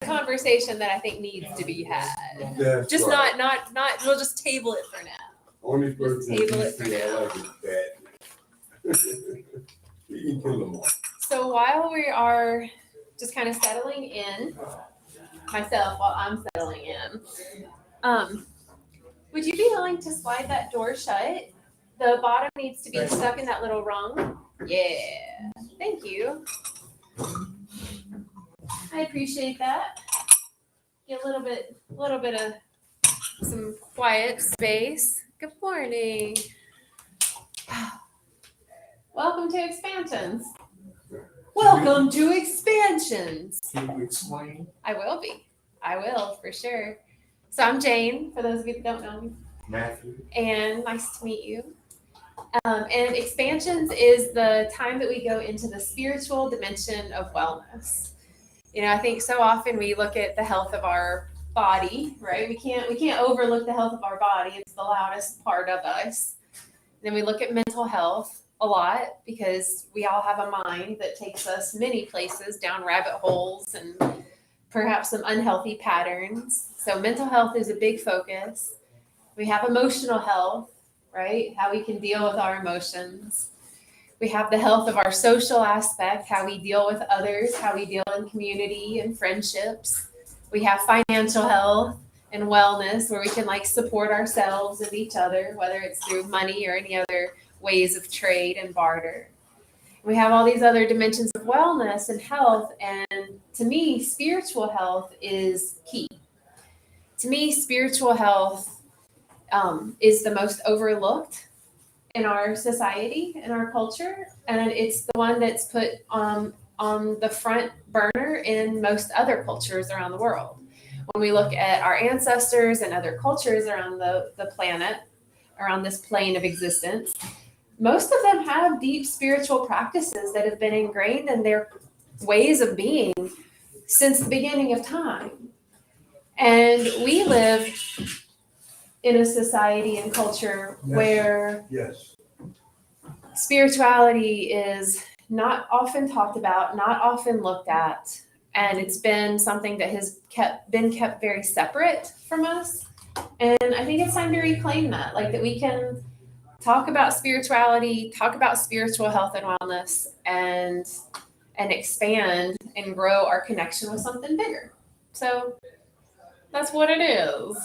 conversation that I think needs to be had. That's Just right. not. We'll just table it for now. Only person table it for I now. like is bad. We can kill them all. So while we are just kind of settling in, myself while I'm settling in, would you be willing to slide that door shut? The bottom needs to be stuck in that little rung. Yeah, thank you. I appreciate that. Get a little bit of some quiet space. Good morning. Welcome to Expansions. Welcome to Expansions. Can you explain? I will be. I will, for sure. So I'm Jane, for those of you that don't know me. Matthew. And nice to meet you. And Expansions is the time that we go into the spiritual dimension of wellness. You know, I think so often we look at the health of our body, right? We can't overlook the health of our body. It's the loudest part of us. Then we look at mental health a lot because we all have a mind that takes us many places, down rabbit holes and perhaps some unhealthy patterns. So mental health is a big focus. We have emotional health, right? How we can deal with our emotions. We have the health of our social aspect, how we deal with others, how we deal in community and friendships. We have financial health and wellness, where we can support ourselves and each other, whether it's through money or any other ways of trade and barter. We have all these other dimensions of wellness and health, and to me, spiritual health is key. To me, spiritual health is the most overlooked in our society, in our culture, and it's the one that's put on the front burner in most other cultures around the world. When we look at our ancestors and other cultures around the planet, around this plane of existence, most of them have deep spiritual practices that have been ingrained in their ways of being since the beginning of time. And we live in a society and culture where spirituality is not often talked about, not often looked at, and it's been something that has been kept very separate from us. And I think it's time to reclaim that, that we can talk about spirituality, talk about spiritual health and wellness, and expand and grow our connection with something bigger. So that's what it is.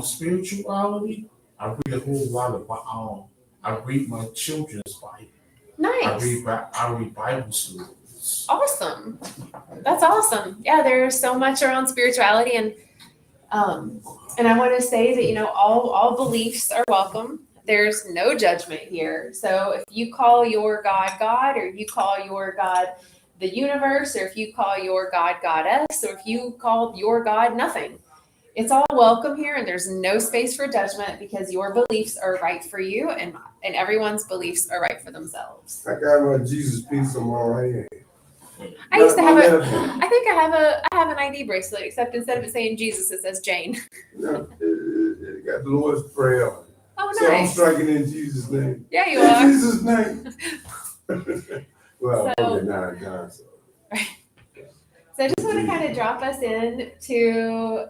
Spirituality, I read a whole lot about. I read my children's Bible. Nice. I read Bible stories. Awesome. That's awesome. Yeah, there's so much around spirituality, and I want to say that all beliefs are welcome. There's no judgment here. So if you call your God God, or you call your God the universe, or if you call your God Goddess, or if you call your God nothing, it's all welcome here, and there's no space for judgment, because your beliefs are right for you, and everyone's beliefs are right for themselves. I got my Jesus piece on my right hand. I used to have I think I have an ID bracelet, except instead of it saying Jesus, it says Jane. No, it got the Lord's Prayer on it. Oh, nice. So I'm striking in Jesus' name. Yeah, you in are. Jesus' name. Well, So- okay, now it's done. So. So I just want to kind of drop us into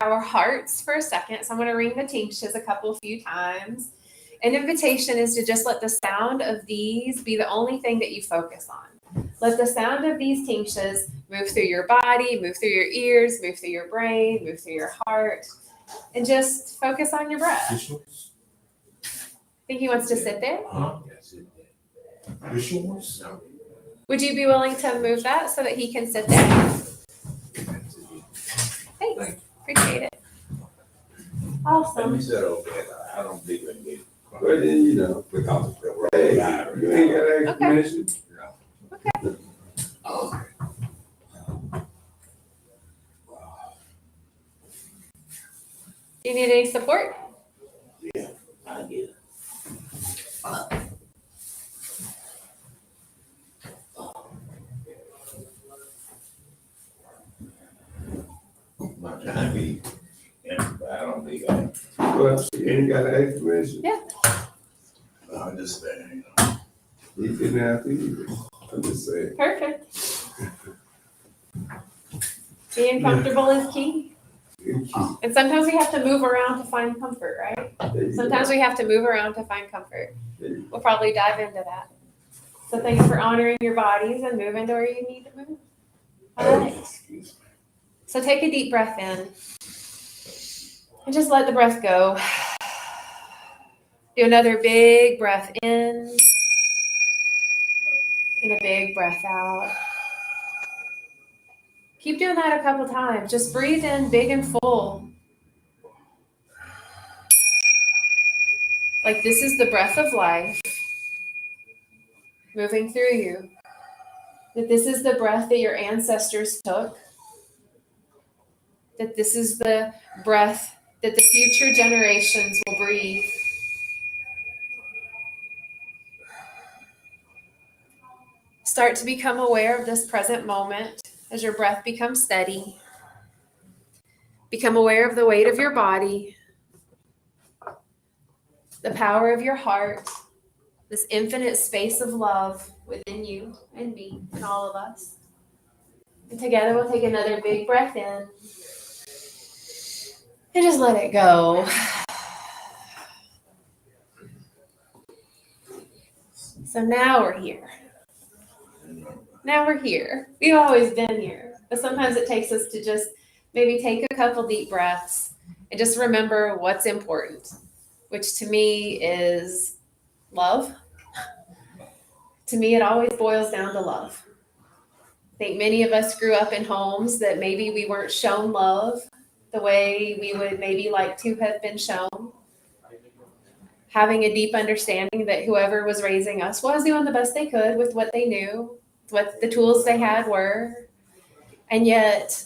our hearts for a second. So I'm going to ring the tingshes a few times. An invitation is to just let the sound of these be the only thing that you focus on. Let the sound of these tingshes move through your body, move through your ears, move through your brain, move through your heart, and just focus on your breath. Think he wants to sit there? Would you be willing to move that so that he can sit there? Thanks. Appreciate it. Let Awesome. me sit over there. I don't think I get. Well, then, Because the hey, road you ain't got to ask permission. Okay. Okay. Do you need any support? Yeah, I get it. My time be, I don't think Well, you ain't got to ask permission. Yeah. I understand. He didn't have to either. I'm just saying. Perfect. Being comfortable is key. It's key. And sometimes we have to move around to find comfort, right? There you go. Sometimes we have to move around to find comfort. There you We'll probably dive into that. So thanks for honoring your bodies and moving to where you need to move. All right. Excuse me. So take a deep breath in and just let the breath go. Do another big breath in and a big breath out. Keep doing that a couple times. Just breathe in big and full. Like this is the breath of life moving through you. That this is the breath that your ancestors took. That this is the breath that the future generations will breathe. Start to become aware of this present moment as your breath becomes steady. Become aware of the weight of your body, the power of your heart, this infinite space of love within you and me and all of us. And together we'll take another big breath in and just let it go. So now we're here. Now we're here. We've always been here. But sometimes it takes us to just maybe take a couple deep breaths and just remember what's important, which to me is love. To me, it always boils down to love. I think many of us grew up in homes that maybe we weren't shown love the way we would maybe like to have been shown. Having a deep understanding that whoever was raising us was doing the best they could with what they knew, what the tools they had were. And yet,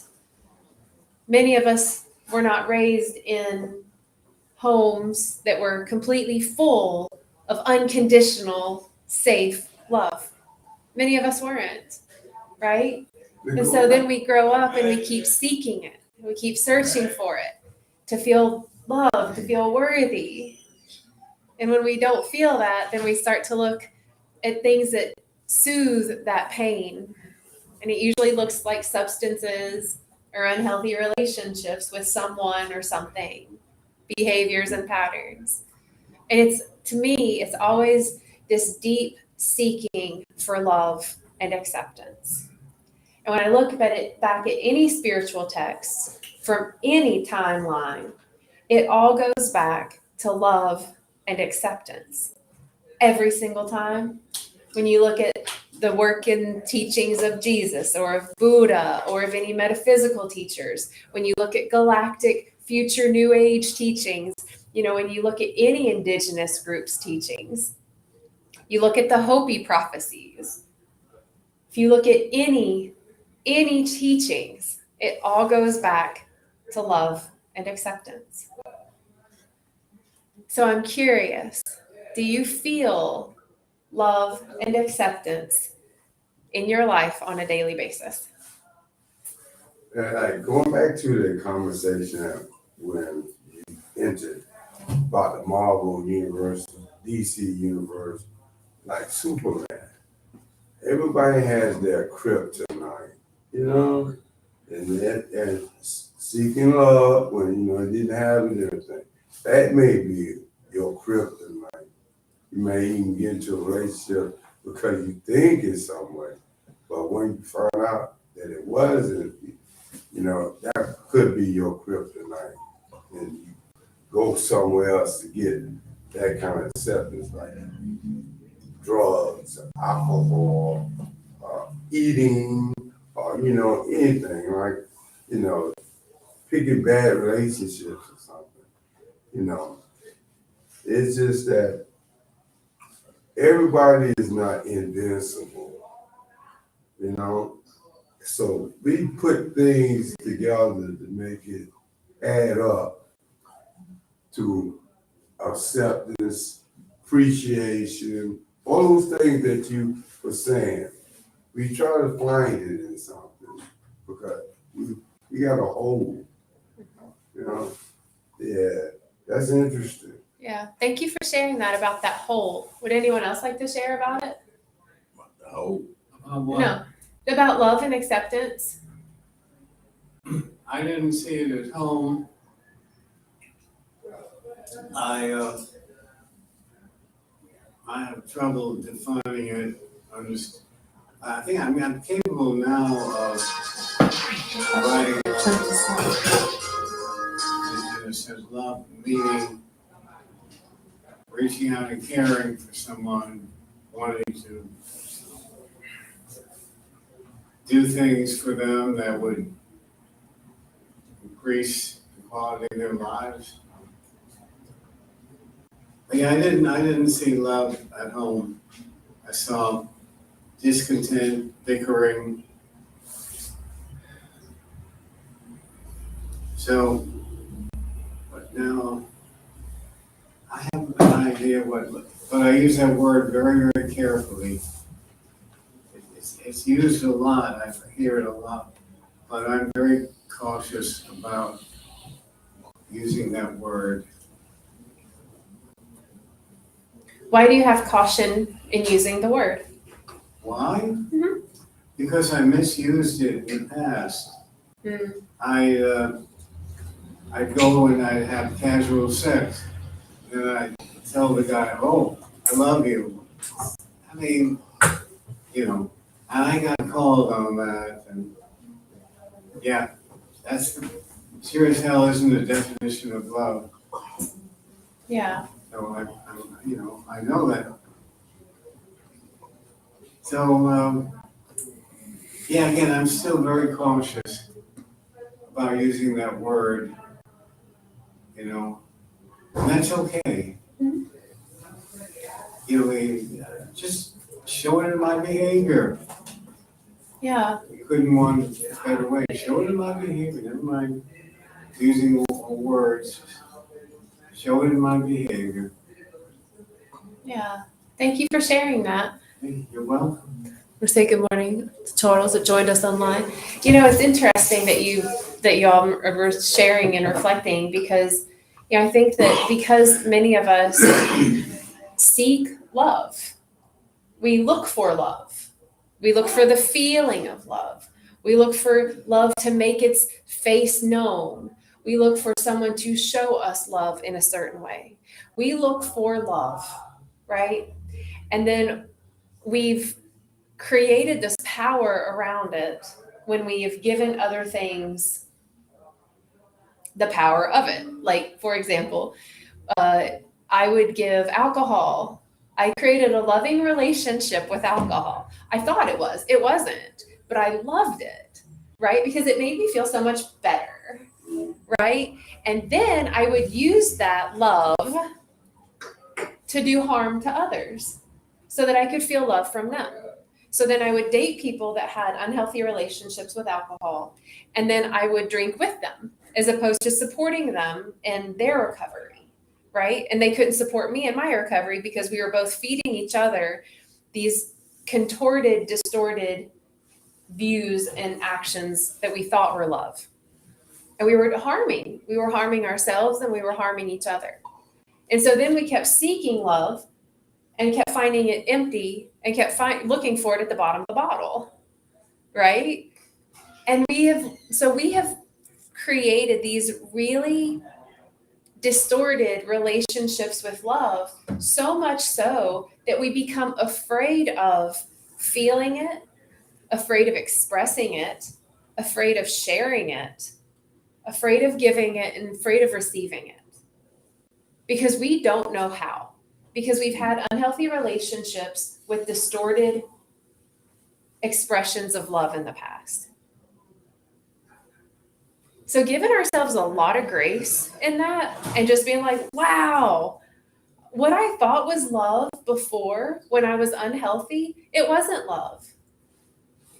many of us were not raised in homes that were completely full of unconditional, safe love. Many of us weren't, right? And so then we grow up and we keep seeking it. We keep searching for it to feel loved, to feel worthy. And when we don't feel that, then we start to look at things that soothe that pain. And it usually looks like substances or unhealthy relationships with someone or something, behaviors and patterns. And it's, to me, it's always this deep seeking for love and acceptance. And when I look at it back at any spiritual text from any timeline, it all goes back to love and acceptance. Every single time. When you look at the work and teachings of Jesus or of Buddha or of any metaphysical teachers, when you look at galactic future New Age teachings, when you look at any indigenous groups' teachings, you look at the Hopi prophecies. If you look at any teachings, it all goes back to love and acceptance. So I'm curious, do you feel love and acceptance in your life on a daily basis? Like going back to the conversation when you entered about the Marvel universe, DC universe, like Superman. Everybody has their kryptonite, and seeking love when it didn't have it and everything. That may be your kryptonite. You may even get into a relationship because you think it's some way, but when you find out that it wasn't, that could be your kryptonite, and you go somewhere else to get that kind of acceptance, like drugs, alcohol, eating, or anything, like picking bad relationships or something. It's just that everybody is not invincible, so we put things together to make it add up to acceptance, appreciation, all those things that you were saying. We try to find it in something because we got a hole, Yeah, that's interesting. Yeah, thank you for sharing that about that whole. Would anyone else like to share about it? Oh, No, about love and acceptance. I didn't see it at home. I have trouble defining it. I'm capable now of writing in a sense, love, meaning reaching out and caring for someone, wanting to do things for them that would increase the quality of their lives. But yeah, I didn't see love at home. I saw discontent, bickering. So, but now I have an idea but I use that word very, very carefully. It's used a lot, I hear it a lot, but I'm very cautious about using that word. Why do you have caution in using the word? Why? Mhm. Because I misused it in the past. Mm. I'd go and I'd have casual sex, and I'd tell the guy, "Oh, I love you." I mean, and I got called on that, and yeah, that's sure as hell isn't a definition of love. Yeah. So I know that. So yeah, again, I'm still very cautious about using that word. And that's okay. Mhm. Just show it in my behavior. Yeah. You couldn't want a better way. Show it in my behavior. Never mind using words. Show it in my behavior. Yeah. Thank you for sharing that. You're welcome. We'll say good morning to Charles that joined us online. It's interesting that you all were sharing and reflecting because I think that because many of us seek love, we look for love. We look for the feeling of love. We look for love to make its face known. We look for someone to show us love in a certain way. We look for love, right? And then we've created this power around it when we have given other things the power of it. Like, for example, I would give alcohol. I created a loving relationship with alcohol. I thought it wasn't, but I loved it, right? Because it made me feel so much better, right? And then I would use that love to do harm to others so that I could feel love from them. So then I would date people that had unhealthy relationships with alcohol, and then I would drink with them as opposed to supporting them in their recovery, right? And they couldn't support me in my recovery because we were both feeding each other these contorted, distorted views and actions that we thought were love. And we were harming ourselves and we were harming each other. And so then we kept seeking love and kept finding it empty and kept looking for it at the bottom of the bottle, right? And we have created these really distorted relationships with love, so much so that we become afraid of feeling it, afraid of expressing it, afraid of sharing it, afraid of giving it, and afraid of receiving it. Because we don't know how. Because we've had unhealthy relationships with distorted expressions of love in the past. So giving ourselves a lot of grace in that and just being like, wow, what I thought was love before when I was unhealthy, it wasn't love.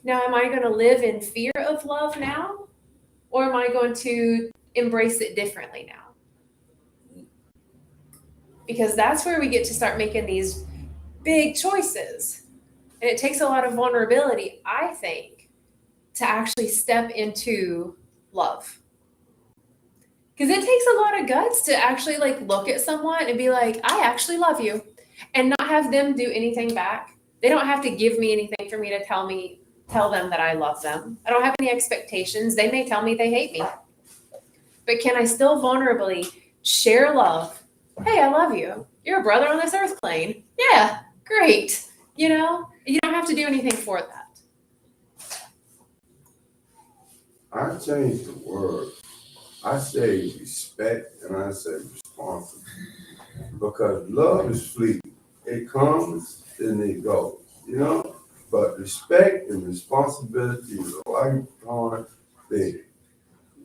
Now, am I going to live in fear of love now? Or am I going to embrace it differently now? Because that's where we get to start making these big choices. And it takes a lot of vulnerability, I think, to actually step into love. Because it takes a lot of guts to actually look at someone and be like, I actually love you, and not have them do anything back. They don't have to give me anything for me to tell me tell them that I love them. I don't have any expectations. They may tell me they hate me. But can I still vulnerably share love? Hey, I love you. You're a brother on this earth plane. Yeah, great. You don't have to do anything for that. I changed the word. I say respect and I say responsible. Because love is fleeting. It comes and it goes, But respect and responsibility is a lifetime thing.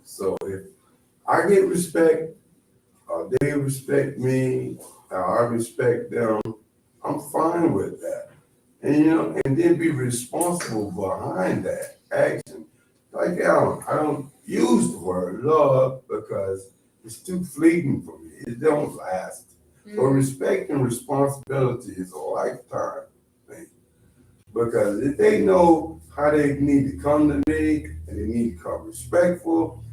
So if I get respect, or they respect me, or I respect them, I'm fine with that. And then be responsible behind that action. Like Alan, I don't use the word love because it's too fleeting for me. It don't last. But respect and responsibility is a lifetime thing. Because if they know how they need to come to me and they need to come respectful,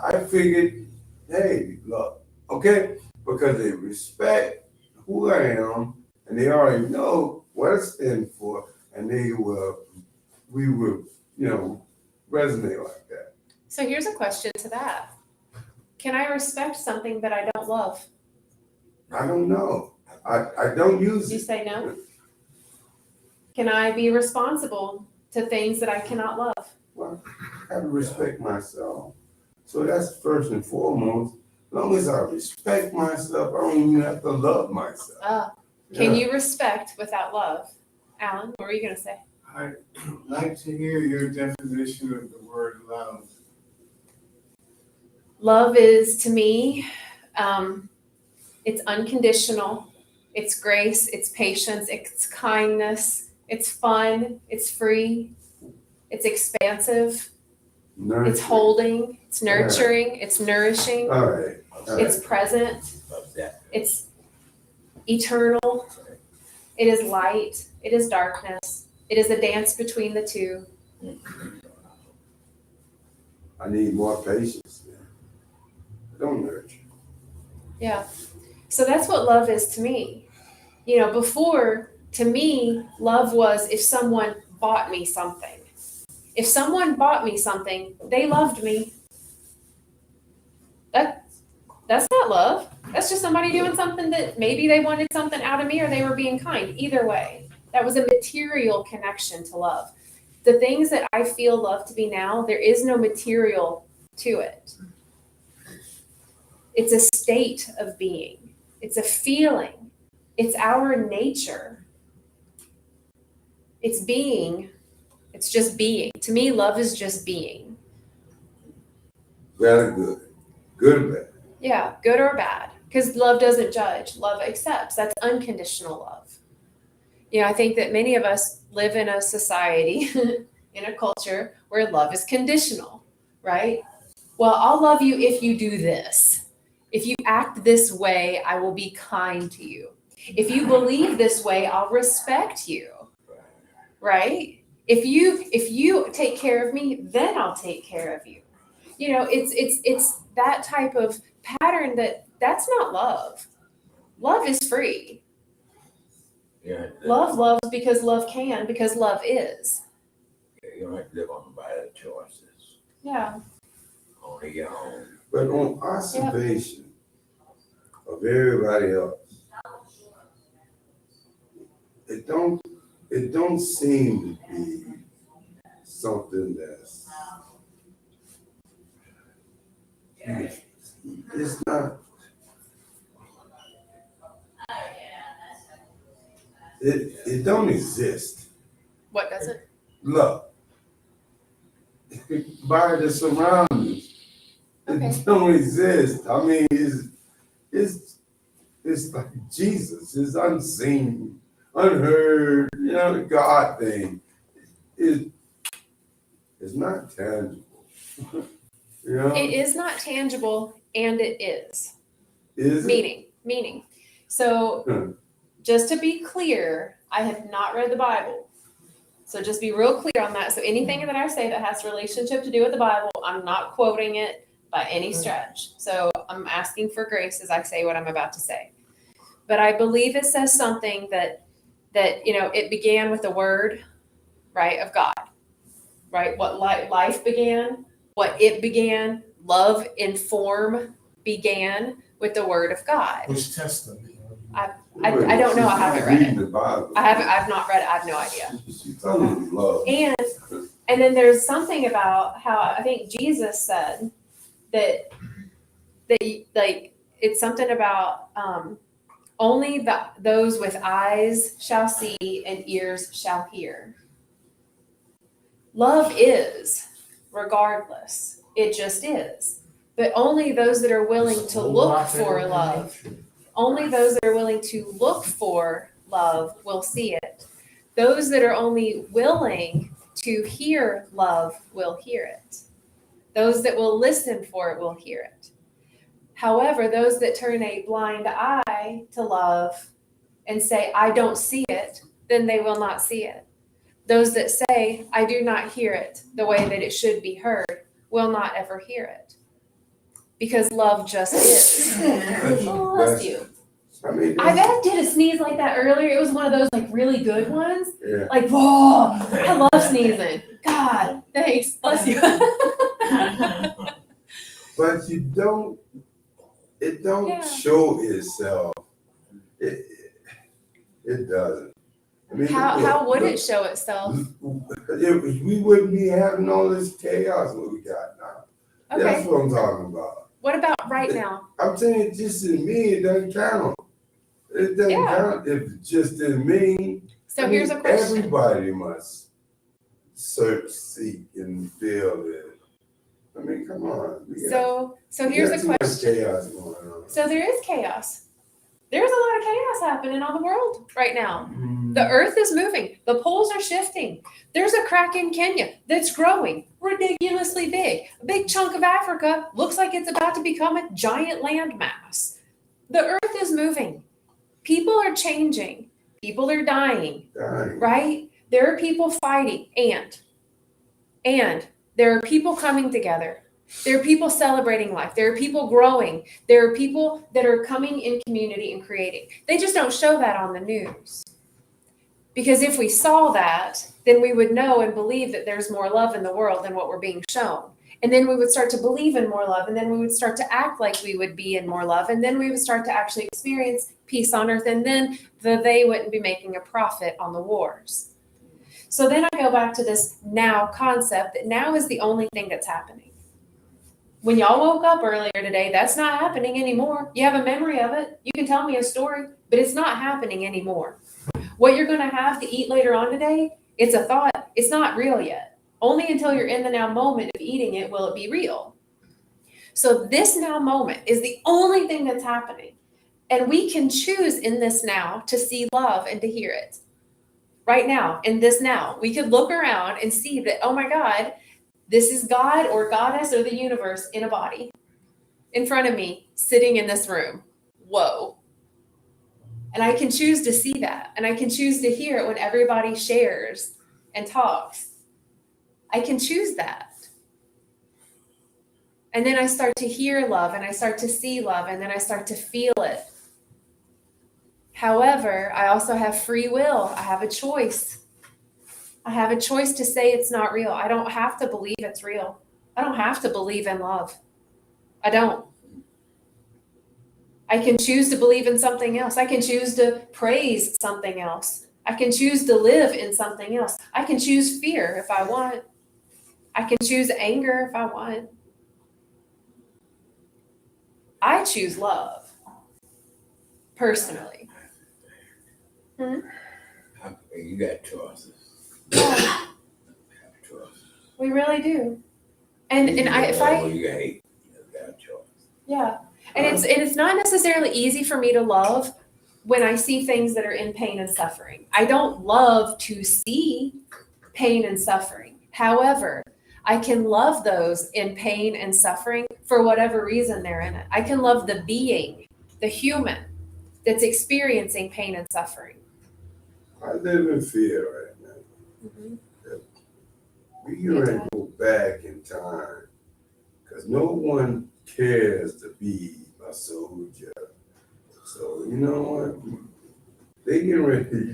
I figured, hey, look, okay? Because they respect who I am and they already know what I stand for and we will, resonate like that. So here's a question to that. Can I respect something that I don't love? I don't know. I don't use You it. say no? Can I be responsible to things that I cannot love? Well, I have to respect myself. So that's first and foremost. As long as I respect myself, I don't even have to love myself. Can you respect without love? Alan, what were you going to say? I'd like to hear your definition of the word love. Love is, to me, it's unconditional. It's grace, it's patience, it's kindness, it's fun, it's free, it's expansive, Nurture. it's holding, it's nurturing, it's nourishing, All right. it's present, Love that. it's eternal, it is light, it is darkness, it is a dance between the two. I need more patience. Don't nurture. Yeah. So that's what love is to me. Before, to me, love was if someone bought me something. If someone bought me something, they loved me. That's not love. That's just somebody doing something that maybe they wanted something out of me or they were being kind. Either way, that was a material connection to love. The things that I feel love to be now, there is no material to it. It's a state of being. It's a feeling. It's our nature. It's being. It's just being. To me, love is just being. Bad or good. Good or bad. Yeah, good or bad. Because love doesn't judge. Love accepts. That's unconditional love. I think that many of us live in a society, in a culture where love is conditional, right? Well, I'll love you if you do this. If you act this way, I will be kind to you. If you believe this way, I'll respect you. Right? If you take care of me, then I'll take care of you. It's that type of pattern that's not love. Love is free. Yeah. Love loves because love can, because love is. You don't have to live on nobody's choices. Yeah. Only your own. But on observation of everybody else, it don't seem to be something that's it's not it don't exist. What doesn't? Love. By the surroundings. Okay. It don't exist. I mean it's like Jesus, it's unseen, unheard, the God thing. It's not tangible. It is not tangible, and it is. Is it? Meaning. So, just to be clear, I have not read the Bible. So just be real clear on that. So anything that I say that has relationship to do with the Bible, I'm not quoting it by any stretch. So I'm asking for grace as I say what I'm about to say. But I believe it says something that it began with the word, right, of God. right? What life began, what it began, love and form began with the Word of God. Which testament? I don't know. I haven't read it. Reading the Bible. I've not read it. I have no idea. She's telling you love. And then there's something about how I think Jesus said that like it's something about only those with eyes shall see and ears shall hear. Love is, regardless. It just is. But only those that are willing to look for love, only those that are willing to look for love will see it. Those that are only willing to hear love will hear it. Those that will listen for it will hear it. However, those that turn a blind eye to love and say, I don't see it, then they will not see it. Those that say, I do not hear it the way that it should be heard, will not ever hear it. Because love just is. Oh, bless you. I mean, I bet I did a sneeze like that earlier. It was one of those like really good ones. yeah. Like, whoa, I love sneezing. God, thanks. Bless you. But it don't Yeah. show itself. It doesn't. I mean, How would it show itself? We wouldn't be having all this chaos what we got now. That's Okay. what I'm talking about. What about right now? I'm saying just in me, it doesn't count. It doesn't Yeah. count if it's just in me. So I mean, here's a question. Everybody must search, seek, and feel it. I mean, come on. So here's a too much question. chaos going on. So there is chaos. There's a lot of chaos happening on the world right now. Mm. The earth is moving. The poles are shifting. There's a crack in Kenya that's growing ridiculously big. A big chunk of Africa looks like it's about to become a giant landmass. The earth is moving. People are changing. People are dying, Dying. right? There are people fighting and there are people coming together. There are people celebrating life. There are people growing. There are people that are coming in community and creating. They just don't show that on the news. Because if we saw that, then we would know and believe that there's more love in the world than what we're being shown. And then we would start to believe in more love. And then we would start to act like we would be in more love. And then we would start to actually experience peace on earth. And then they wouldn't be making a profit on the wars. So then I go back to this now concept that now is the only thing that's happening. When y'all woke up earlier today, that's not happening anymore. You have a memory of it. You can tell me a story, but it's not happening anymore. What you're going to have to eat later on today, it's a thought. It's not real yet. Only until you're in the now moment of eating it will it be real. So this now moment is the only thing that's happening. And we can choose in this now to see love and to hear it. Right now, in this now, we could look around and see that, oh my God, this is God or goddess or the universe in a body in front of me, sitting in this room. Whoa. And I can choose to see that. And I can choose to hear it when everybody shares and talks. I can choose that. And then I start to hear love and I start to see love and then I start to feel it. However, I also have free will. I have a choice. I have a choice to say it's not real. I don't have to believe it's real. I don't have to believe in love. I don't. I can choose to believe in something else. I can choose to praise something else. I can choose to live in something else. I can choose fear if I want. I can choose anger if I want. I choose love. Personally. You got choices. Yeah, Choices. we really do. And You hate. You got choices. Yeah. And it's not necessarily easy for me to love when I see things that are in pain and suffering. I don't love to see pain and suffering. However, I can love those in pain and suffering for whatever reason they're in it. I can love the being, the human that's experiencing pain and suffering. I live in fear right now. Mm-hmm. We can ready to go back in time because no one cares to be a soldier. So, you know what? They getting ready,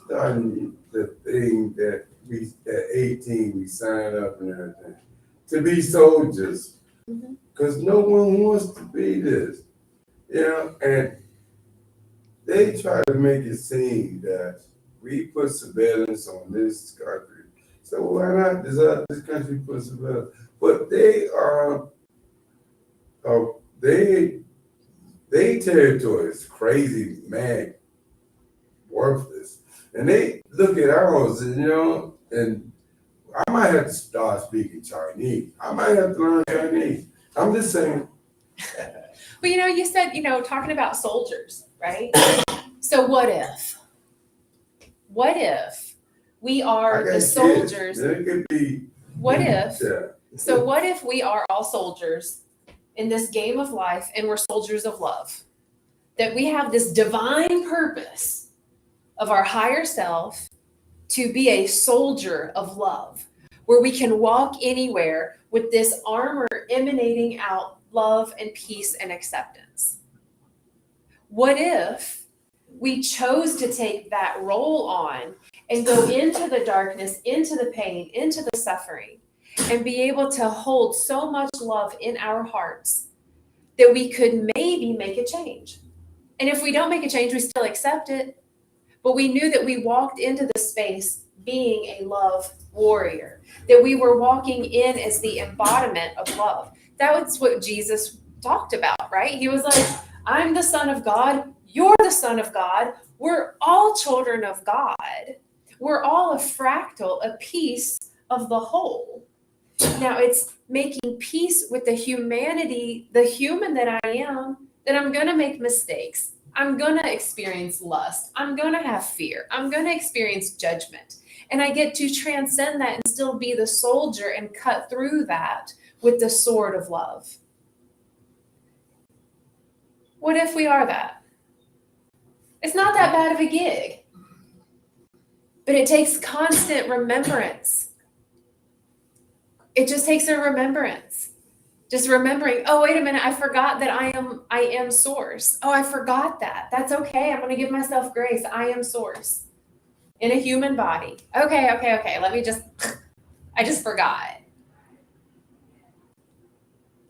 starting the thing that we, at 18, we signed up and everything, to be soldiers. Mhm. Because no one wants to be this, you know, and they try to make it seem that we put surveillance on this country. So why not this country put surveillance? But they are, they territory is crazy, mad, worthless. And they look at ours, and, you know, and I might have to start speaking Chinese. I might have to learn Chinese. I'm just saying. But you said, talking about soldiers, right? So what if we I are got the kids. soldiers? It could be. What if? Yeah. So what if we are all soldiers in this game of life and we're soldiers of love? That we have this divine purpose of our higher self to be a soldier of love, where we can walk anywhere with this armor emanating out love and peace and acceptance. What if we chose to take that role on and go into the darkness, into the pain, into the suffering, and be able to hold so much love in our hearts that we could maybe make a change? And if we don't make a change, we still accept it. But we knew that we walked into the space being a love warrior, that we were walking in as the embodiment of love. That was what Jesus talked about, right? He was like, I'm the Son of God. You're the Son of God. We're all children of God. We're all a fractal, a piece of the whole. Now it's making peace with the humanity, the human that I am, that I'm going to make mistakes. I'm going to experience lust. I'm going to have fear. I'm going to experience judgment. And I get to transcend that and still be the soldier and cut through that with the sword of love. What if we are that? It's not that bad of a gig, but it takes constant remembrance. It just takes a remembrance. Just remembering, oh, wait a minute, I forgot that I am source. Oh, I forgot that. That's okay. I'm going to give myself grace. I am source in a human body. Okay. I just forgot.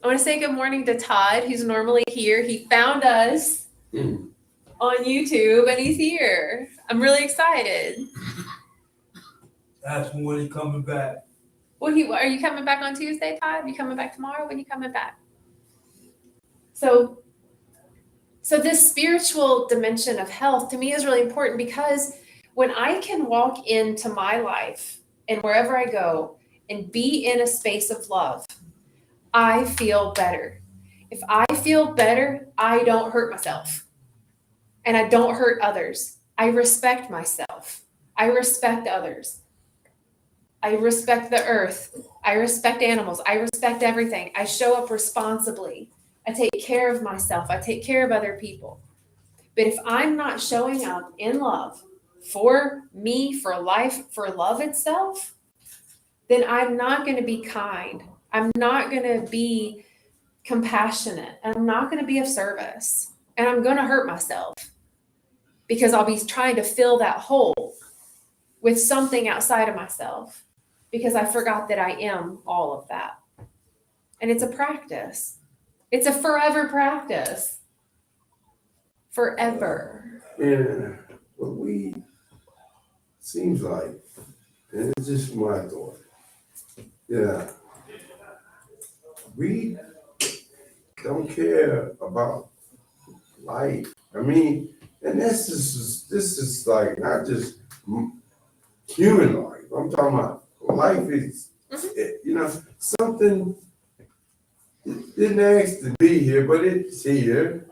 I want to say good morning to Todd, who's normally here. He found us on YouTube and he's here. I'm really excited. Ask him when he coming back. Well, are you coming back on Tuesday, Todd? You coming back tomorrow? When you coming back? So this spiritual dimension of health to me is really important, because when I can walk into my life and wherever I go and be in a space of love, I feel better. If I feel better, I don't hurt myself and I don't hurt others. I respect myself. I respect others. I respect the earth. I respect animals. I respect everything. I show up responsibly. I take care of myself. I take care of other people. But if I'm not showing up in love for me, for life, for love itself, then I'm not going to be kind. I'm not going to be compassionate. I'm not going to be of service. And I'm going to hurt myself, because I'll be trying to fill that hole with something outside of myself, because I forgot that I am all of that. And it's a practice. It's a forever practice. Forever. Yeah, but seems like, and it's just my thought, yeah, we don't care about life. I mean, and this is like not just human life. I'm talking about life is, something it didn't ask to be here, but it's here.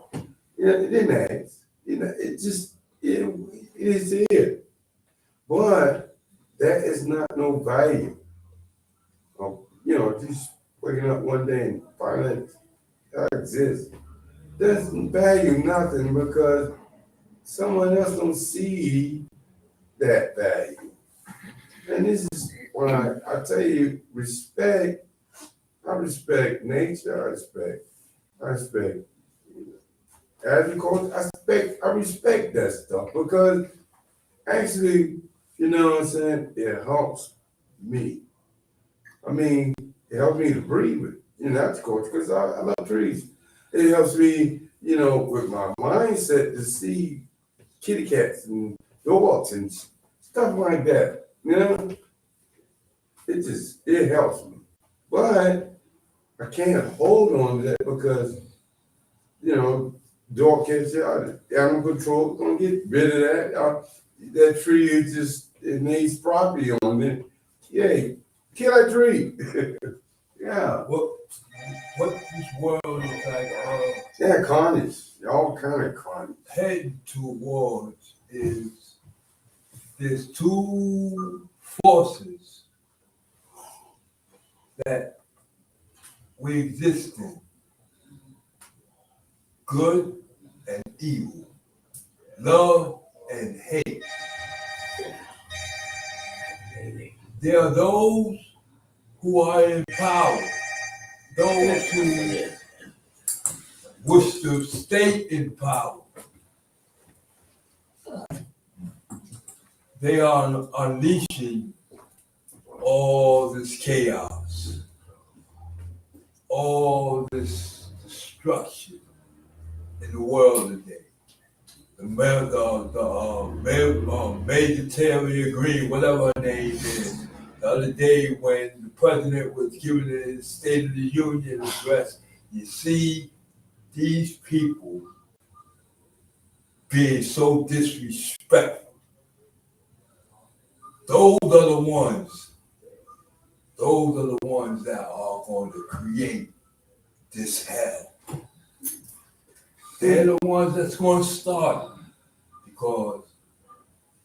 It didn't ask. It just, it is here. But that is not no value. Just waking up one day and finding that exists. Doesn't value nothing, because someone else don't see that value. And this is when I tell you, respect. I respect nature. I respect agriculture. I respect that stuff, because actually You know what I'm saying? It helps me. I mean, it helps me to breathe with, that's course, because I love trees. It helps me, with my mindset to see kitty cats and dogs and stuff like that. It helps me. But I can't hold on to that because, dog catch out, animal control gonna get rid of that. That tree it needs property on it. Yay, kill that tree. Yeah. What this world is like Yeah, carnage. All kind of carnage. heading towards is there's two forces that we exist in, good and evil, love and hate. There are those who are in power, those who wish to stay in power. They are unleashing all this chaos, all this destruction in the world today. The Major Taylor Greene, whatever her name is, the other day when the president was giving his State of the Union address, you see these people being so disrespectful. Those are the ones that are going to create this hell. They're the ones that's going to start because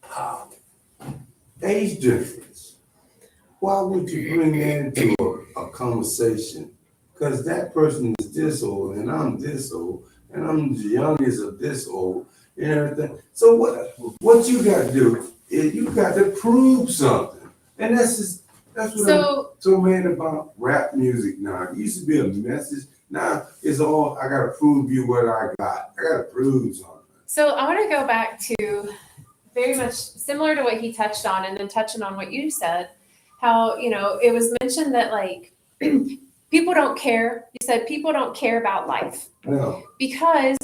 power. Age difference. Why would you bring that into a conversation? Because that person is this old and I'm this old and I'm the youngest of this old and everything. So what you got to do is you got to prove something. And that's what I'm so mad about rap music now. It used to be a message. Now it's all, I got to prove you what I got. I got to prove something. So I want to go back to very much similar to what he touched on and then touching on what you said, how, it was mentioned that like people don't care. You said people don't care about life. No. Because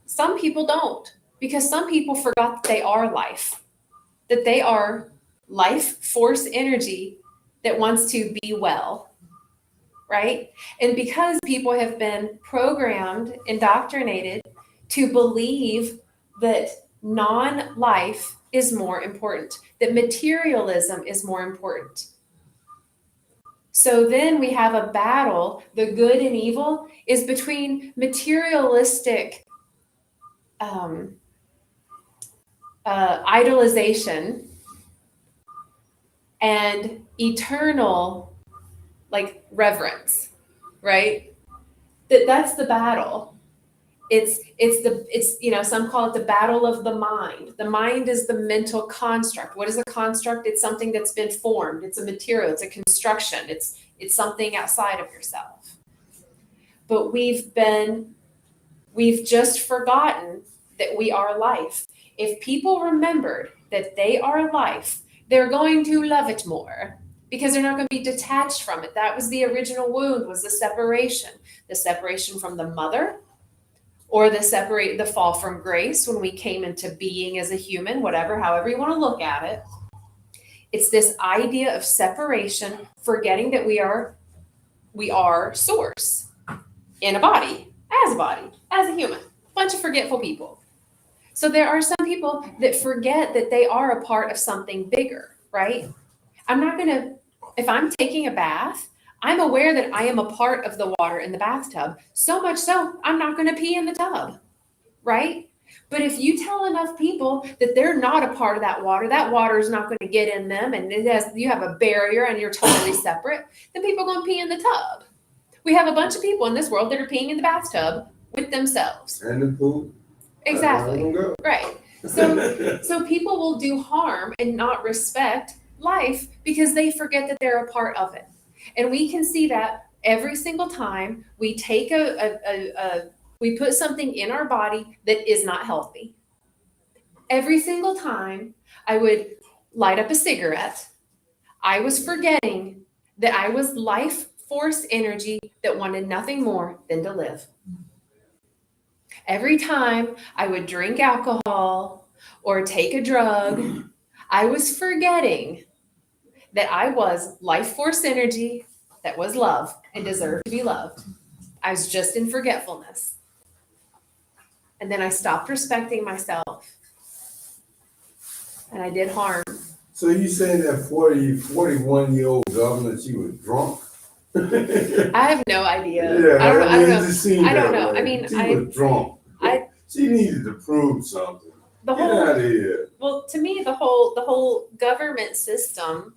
some people don't. Because some people forgot that they are life, that they are life force energy that wants to be well, right? And because people have been programmed, indoctrinated to believe that non-life is more important, that materialism is more important. So then we have a battle, the good and evil is between materialistic idolization and eternal like reverence, right? That's the battle. It's some call it the battle of the mind. The mind is the mental construct. What is a construct? It's something that's been formed. It's a material, it's a construction. It's something outside of yourself. But we've just forgotten that we are life. If people remembered that they are life, they're going to love it more because they're not going to be detached from it. That was the original wound, was the separation from the mother, or the fall from grace when we came into being as a human, however you want to look at it. It's this idea of separation, forgetting that we are source in a body, as a human, bunch of forgetful people. So there are some people that forget that they are a part of something bigger, right? If I'm taking a bath, I'm aware that I am a part of the water in the bathtub. So much so, I'm not going to pee in the tub, right? But if you tell enough people that they're not a part of that water is not going to get in them, and you have a barrier and you're totally separate, then people are going to pee in the tub. We have a bunch of people in this world that are peeing in the bathtub with themselves. And the poop. Exactly. Right. So people will do harm and not respect life because they forget that they're a part of it. And we can see that every single time we take we put something in our body that is not healthy. Every single time I would light up a cigarette, I was forgetting that I was life force energy that wanted nothing more than to live. Every time I would drink alcohol or take a drug, I was forgetting that I was life force energy that was love and deserved to be loved. I was just in forgetfulness. And then I stopped respecting myself. And I did harm. So you saying that 41-year-old governor, she was drunk? I have no idea. Yeah, I don't it know. just seemed I don't that know. way. I mean, she was drunk. She needed to prove something. The Get whole out of here. Well, to me, the whole government system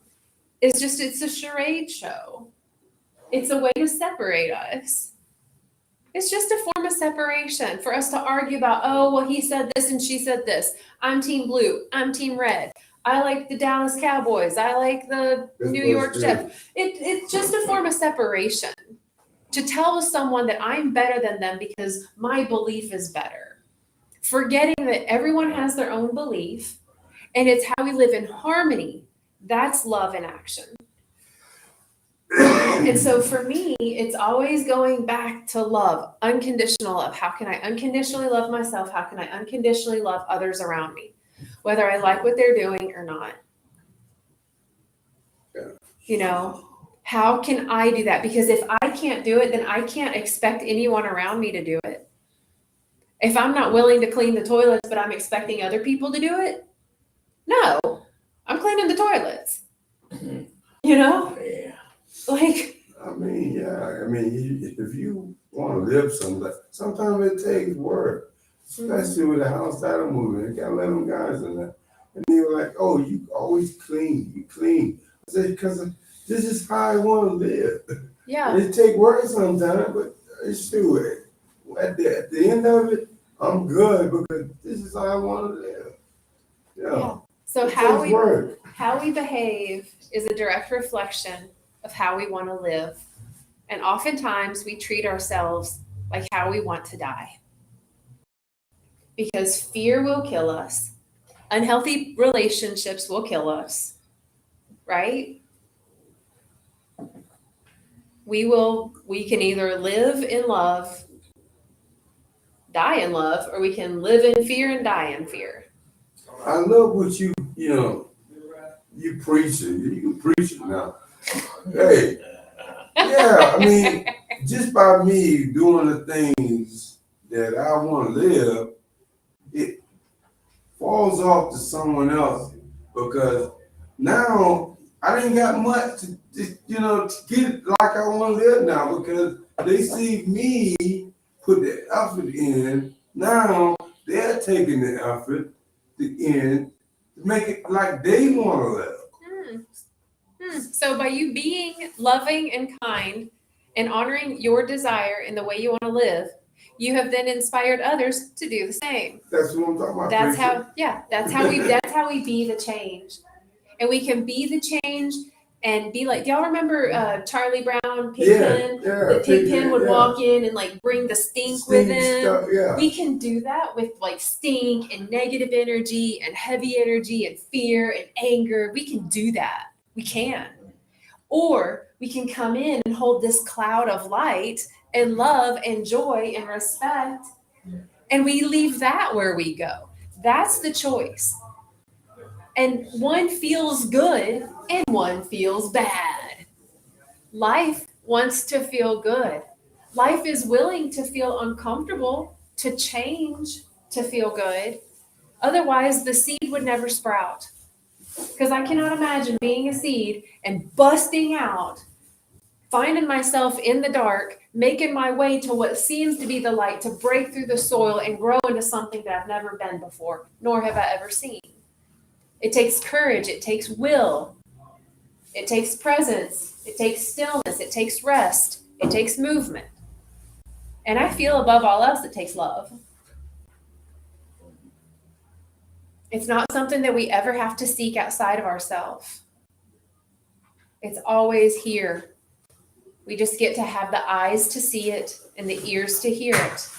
is just, it's a charade show. It's a way to separate us. It's just a form of separation for us to argue about, oh, well, he said this and she said this. I'm team blue. I'm team red. I like the Dallas Cowboys. I like the New York Jets. It's just a form of separation to tell someone that I'm better than them because my belief is better. Forgetting that everyone has their own belief and it's how we live in harmony. That's love in action. And so for me, it's always going back to love, unconditional love. How can I unconditionally love myself? How can I unconditionally love others around me, whether I like what they're doing or not? Yeah. You know, how can I do that? Because if I can't do it, then I can't expect anyone around me to do it. If I'm not willing to clean the toilets, but I'm expecting other people to do it, no, I'm cleaning the toilets. You know, Yeah. like, I mean, yeah. I mean, if you want to live somewhere, sometimes it takes work. Especially with the house that I'm moving. It got 11 guys in there. And they were like, oh, you always clean. You clean. I said, because this is how I want to live. yeah. It take work sometimes, but it's true. At the end of it, I'm good because this is how I want to live. Yeah. So It how takes we work. behave is a direct reflection of how we want to live. And oftentimes we treat ourselves like how we want to die. Because fear will kill us. Unhealthy relationships will kill us. Right? We can either live in love, die in love, or we can live in fear and die in fear. I love what you preach it. You can preach it now. Hey, yeah, I mean, just by me doing the things that I want to live, it falls off to someone else because now I didn't got much to get like I want to live now because they see me put the effort in. Now they're taking the effort to make it like they want to live. So by you being loving and kind and honoring your desire in the way you want to live, you have then inspired others to do the same. That's what I'm talking about. That's preacher. that's how we be the change. And we can be the change and be like, do y'all remember Charlie Brown, Pigpen? Yeah, The Pigpen would walk in and like bring the stink with him. Stuff, yeah. We can do that with like stink and negative energy and heavy energy and fear and anger. We can do that. We can. Or we can come in and hold this cloud of light and love and joy and respect. And we leave that where we go. That's the choice. And one feels good and one feels bad. Life wants to feel good. Life is willing to feel uncomfortable, to change, to feel good. Otherwise, the seed would never sprout. Because I cannot imagine being a seed and busting out, finding myself in the dark, making my way to what seems to be the light to break through the soil and grow into something that I've never been before, nor have I ever seen. It takes courage. It takes will. It takes presence. It takes stillness. It takes rest. It takes movement. And I feel above all else, it takes love. It's not something that we ever have to seek outside of ourselves. It's always here. We just get to have the eyes to see it and the ears to hear it.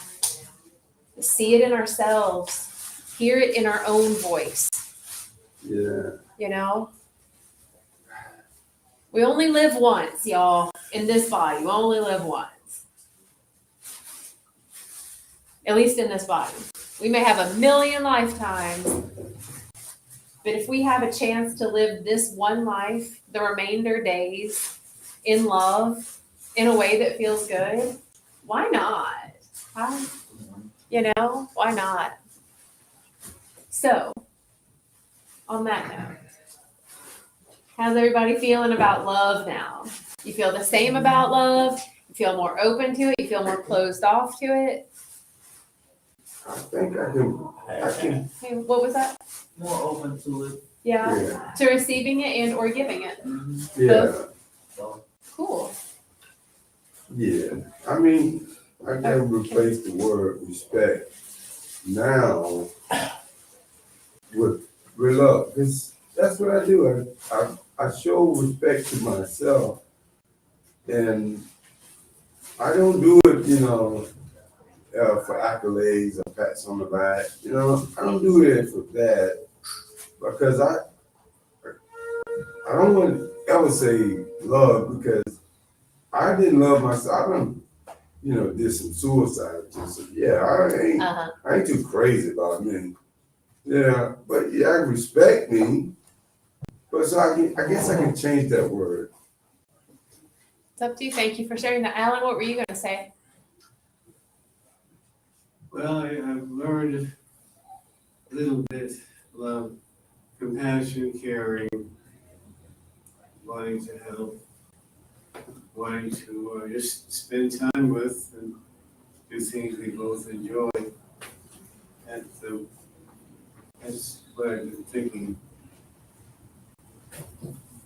See it in ourselves. Hear it in our own voice. Yeah. You know, we only live once, y'all, in this body. We only live once. At least in this body. We may have a million lifetimes, but if we have a chance to live this one life, the remainder days, in love, in a way that feels good, why not? Why not? So, on that note, how's everybody feeling about love now? You feel the same about love? You feel more open to it? You feel more closed off to it? I think I can, Hey, what was that? More open to it. Yeah, yeah, to receiving it and or giving it. yeah, Cool. yeah. I mean, I can replace the word respect now with love. That's what I do. I show respect to myself, and I don't do it, for accolades or pats on the back. I don't do it for that because I don't want to ever say love because I didn't love myself. I done, did some suicide attempts. So yeah, I ain't too crazy about me. Yeah, but yeah, I respect me. But so I guess I can change that word. It's up to you. Thank you for sharing that. Alan, what were you going to say? Well, I've learned a little bit love, compassion, caring, wanting to help, wanting to just spend time with and do things we both enjoy. That's what I've been thinking.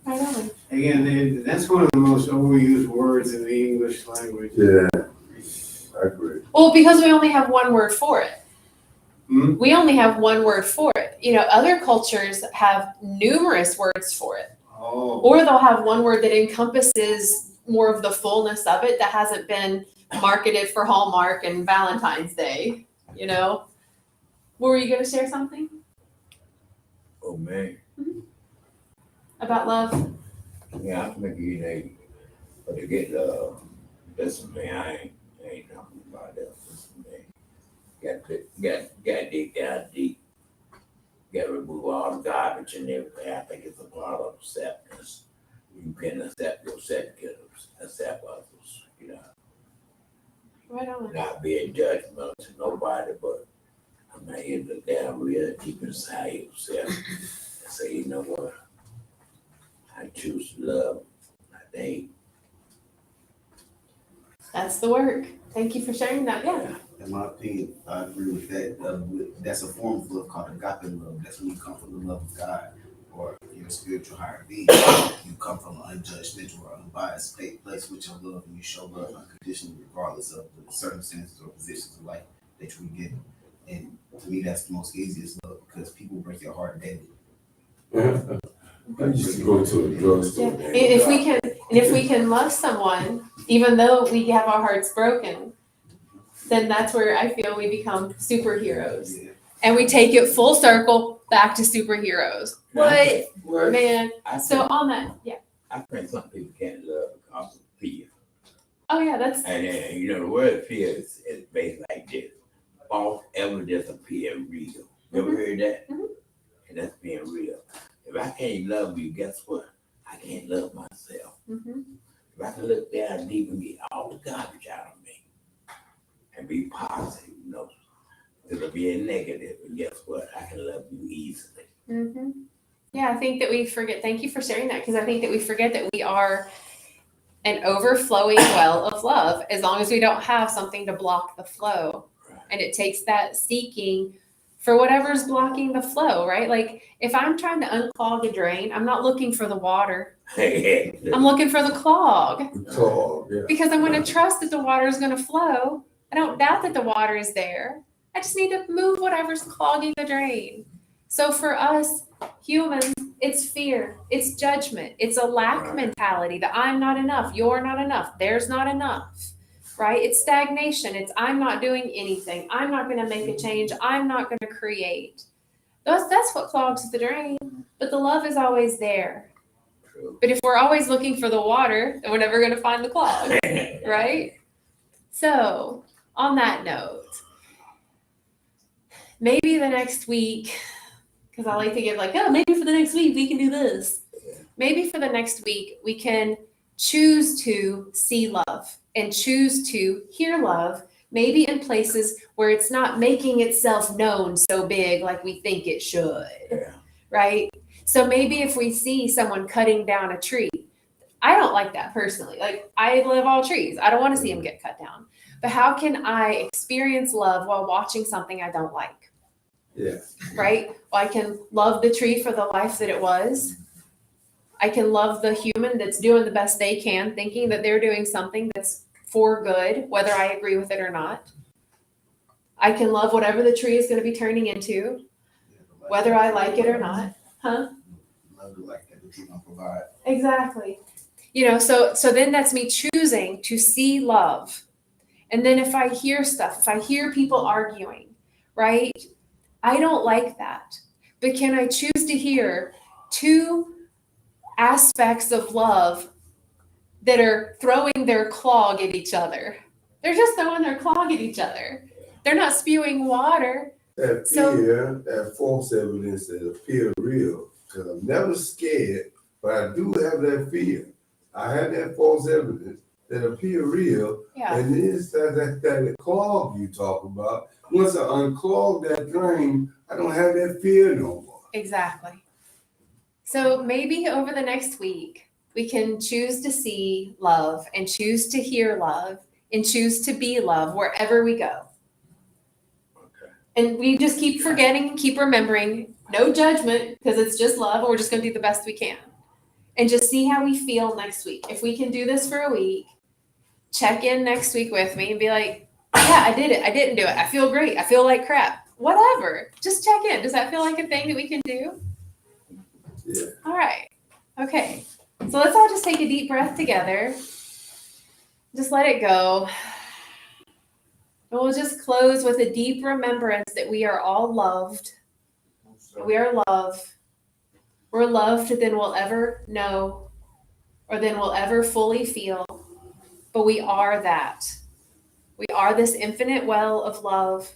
Right on. Again, that's one of the most overused words in the English language. Yeah, I agree. Well, because we only have one word for it. Hmm? We only have one word for it. Other cultures have numerous words for it. Oh, Or they'll have one word that encompasses more of the fullness of it that hasn't been marketed for Hallmark and Valentine's Day. Were you going to share something Oh, man. about love? Yeah, I think but to get love, listen, man, I ain't talking about that. Listen, man. Got to dig down deep. Got to remove all the garbage and everything. I think it's a part of acceptance. You can accept yourself, you can accept others, Right on. not being judgmental to nobody, but I'm not here to look down real deep inside yourself and say, you know what? I choose love. I think. That's the work. Thank you for sharing that. Yeah. In my opinion, I agree with that. That's a form of love called agape love. That's when you come from the love of God or your spiritual higher being. You come from an unjudgmental or unbiased place with your love, and you show love unconditionally, regardless of the circumstances or positions of life that you get. And to me, that's the most easiest love because people break your heart daily. I used to go to a drugstore. And if we can love someone, even though we have our hearts broken, then that's where I feel we become superheroes. Yeah. And we take it full circle back to superheroes. What? Man. So on that, yeah. I think some people can't love because of fear. Oh yeah, that's And then, the word fear is based like this. False evidence appear real. You ever heard that? Mhm. And that's being real. If I can't love you, guess what? I can't love myself. If I can look down deep and get all the garbage out of me and be positive, instead of being negative, and guess what? I can love you easily. Yeah, I think that we forget. Thank you for sharing that because I think that we forget that we are an overflowing well of love as long as we don't have something to block the flow. And it takes that seeking for whatever's blocking the flow, right? Like if I'm trying to unclog a drain, I'm not looking for the water. I'm looking for the clog Yeah. because I want to trust that the water is going to flow. I don't doubt that the water is there. I just need to move whatever's clogging the drain. So for us humans, it's fear, it's judgment, it's a lack mentality that I'm not enough, you're not enough, there's not enough. Right? It's stagnation. It's I'm not doing anything. I'm not going to make a change. I'm not going to create. That's what clogs the drain. but the love is always there. True. But if we're always looking for the water, then we're never going to find the clog, right? So, on that note, maybe the next week, because I like to give like, oh, maybe for the next week we can do this. Maybe for the next week we can choose to see love and choose to hear love, maybe in places where it's not making itself known so big like we think it should, Yeah. right? So maybe if we see someone cutting down a tree, I don't like that personally. Like, I live all trees. I don't want to see them get cut down. But how can I experience love while watching something I don't like? Yeah. Right? Well, I can love the tree for the life that it was. I can love the human that's doing the best they can, thinking that they're doing something that's for good, whether I agree with it or not. I can love whatever the tree is going to be turning into, whether I like it or not. Huh? Love the life that the tree gonna provide. Exactly. So then that's me choosing to see love. And then if I hear stuff, if I hear people arguing, right? I don't like that. But can I choose to hear two aspects of love that are throwing their clog at each other? They're just throwing their clog at each other. They're not spewing water. That So- fear, that false evidence that appear real, because I'm never scared, but I do have that fear. I have that false evidence that appear real, Yeah. and it's that clog you talk about. Once I unclog that drain, I don't have that fear no more. Exactly. So maybe over the next week, we can choose to see love and choose to hear love and choose to be love wherever we go. Okay. And we just keep forgetting and keep remembering, no judgment, because it's just love, and we're just going to do the best we can. And just see how we feel next week. If we can do this for a week, check in next week with me and be like, yeah, I did it. I didn't do it. I feel great. I feel like crap. Whatever. Just check in. Does that feel like a thing that we can do? Yeah. All right. Okay. So let's all just take a deep breath together. Just let it go. And we'll just close with a deep remembrance that we are all loved. We are loved. We're loved than we'll ever know or than we'll ever fully feel. But we are that. We are this infinite well of love,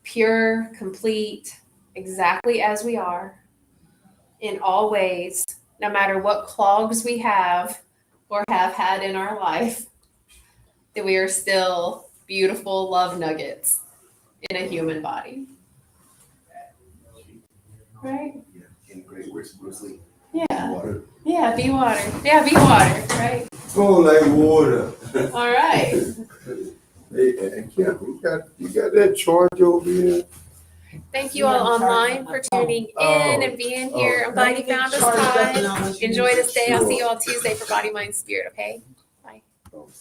pure, complete, exactly as we are, in all ways, no matter what clogs we have or have had in our life, that we are still beautiful love nuggets in a human body. Right? Yeah, in great words, Bruce Lee. Yeah. Water. Yeah, be water. Yeah, be water, right? Flow like water. All right. Hey, and Kim, you got that charge over here? Thank you all online for tuning in and being here. I'm glad you found us, Todd. Enjoy this day. I'll see you all Tuesday for Body, Mind, Spirit, okay? Oh, sorry.